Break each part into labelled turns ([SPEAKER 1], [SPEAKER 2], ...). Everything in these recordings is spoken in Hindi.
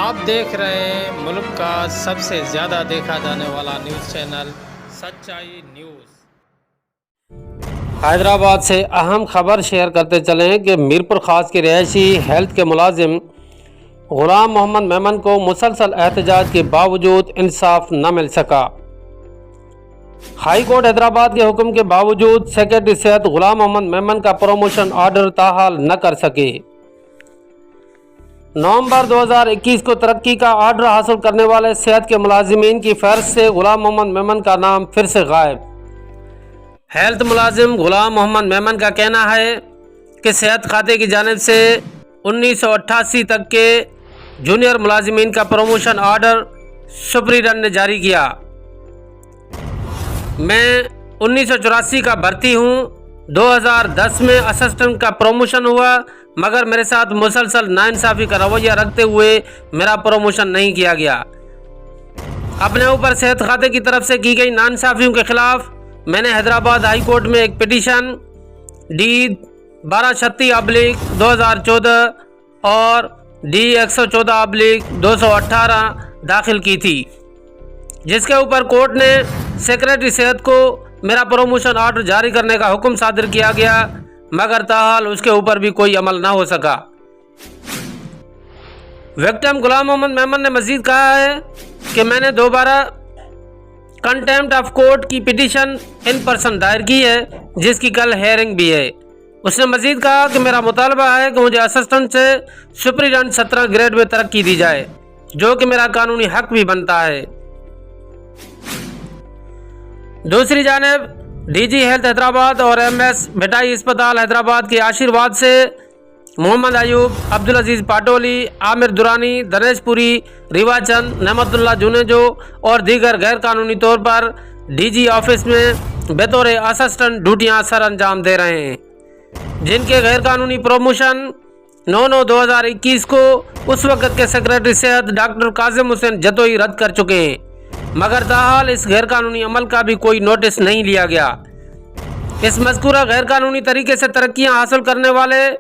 [SPEAKER 1] आप देख रहे हैं मुल्क का सबसे ज़्यादा देखा जाने वाला न्यूज़ चैनल सच्चाई न्यूज़। हैदराबाद से अहम खबर शेयर करते चले हैं कि मीरपुर खास के रिहायशी हेल्थ के मुलाजिम गुलाम मोहम्मद मेमन को मुसलसल एहतजाज के बावजूद इंसाफ न मिल सका। हाई कोर्ट हैदराबाद के हुक्म के बावजूद सेक्रेटरी सेहत गुलाम मोहम्मद मेमन का प्रमोशन ऑर्डर ताहाल न कर सके। नवंबर 2021 को तरक्की का ऑर्डर हासिल करने वाले सेहत के मुलाजिमीन की फहरिस्त से गुलाम मोहम्मद मेमन का नाम फिर से गायब। हेल्थ मुलाजिम गुलाम मोहम्मद मेमन का कहना है कि सेहत खाते की जानिब से 1988 तक के जूनियर मुलाजिमीन का प्रमोशन ऑर्डर सुप्रीडेंट ने जारी किया। मैं 1984 का भर्ती हूँ। 2010 में असिस्टेंट का प्रमोशन हुआ, मगर मेरे साथ मुसलसल नाइंसाफ़ी का रवैया रखते हुए मेरा प्रमोशन नहीं किया गया। अपने ऊपर सेहत खाते की तरफ से की गई नाइंसाफ़ियों के खिलाफ मैंने हैदराबाद हाई कोर्ट में एक पिटीशन D-1236/2014 और D-114/218 दाखिल की थी, जिसके ऊपर कोर्ट ने सेक्रेटरी सेहत को मेरा प्रमोशन ऑर्डर जारी करने का हुक्म सादिर किया गया, मगर ताहाल उसके ऊपर भी कोई अमल ना हो सका। विक्टिम गुलाम मोहम्मद मेमन ने मजीद कहा है कि मैंने दोबारा कंटेम्प्ट ऑफ कोर्ट की पिटीशन इन पर्सन दायर की है, जिसकी कल हेयरिंग भी है। उसने मजीद कहा कि मेरा मुतालबा है कि मुझे असिस्टेंट से सुपरिटेंडेंट 17 ग्रेड में तरक्की दी जाए, जो कि मेरा कानूनी हक भी बनता है। दूसरी जानिब DG हेल्थ हैदराबाद और MS भेटाई अस्पताल हैदराबाद के आशीर्वाद से मोहम्मद अयूब, अब्दुल अजीज़ पाटोली, आमिर दुरानी, दनेशपुरी, रिवाचंद, नेमतुल्लाह जुनेजो और दीगर गैर कानूनी तौर पर DG ऑफिस में बतौर असिस्टेंट ड्यूटियाँ सर अंजाम दे रहे हैं, जिनके गैर कानूनी प्रमोशन 9/9/2021 को उस वक़्त के सेक्रेटरी सेहत डॉक्टर काजिम हुसैन जतोई रद्द कर चुके हैं, मगर ताहाल इस गैर कानूनी अमल का भी कोई नोटिस नहीं लिया गया। इस मज़कूरा गैर कानूनी तरीके से तरक्कियां हासिल करने वाले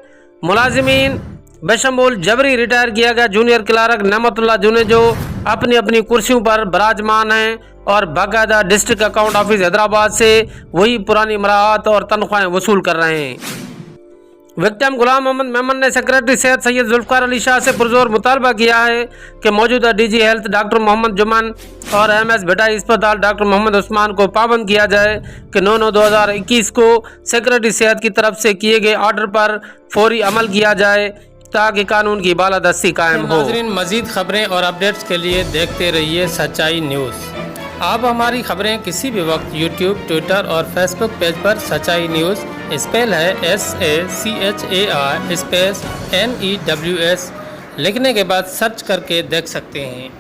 [SPEAKER 1] मुलाजिमीन बशमूल जबरी रिटायर किया गया जूनियर क्लार्क नेमतुल्लाह जुनेजो अपनी अपनी कुर्सियों पर बराजमान हैं और बाकायदा डिस्ट्रिक्ट अकाउंट ऑफिस हैदराबाद से वही पुरानी मराहत और तनख्वाहें वसूल कर रहे हैं। विक्टिम गुलाम मोहम्मद मेमन ने सेक्रेटरी सेहत सैयद जुल्फ़िकार अली शाह से पुरजोर मुतालबा किया है कि मौजूदा DG हेल्थ डॉक्टर मोहम्मद जुमान और MS भेटाई अस्पताल डॉक्टर मोहम्मद उस्मान को पाबंद किया जाए कि 9/9/2021 को सेक्रेटरी सेहत की तरफ से किए गए ऑर्डर पर फौरी अमल किया जाए, ताकि कानून की बालादस्ती कायम हो। नाज़रीन, मज़ीद खबरें और अपडेट्स के लिए देखते रहिए सच्चाई न्यूज़। आप हमारी खबरें किसी भी वक्त YouTube, ट्विटर और फेसबुक पेज पर सच्चाई न्यूज़ स्पेल है SACHAI NEWS लिखने के बाद सर्च करके देख सकते हैं।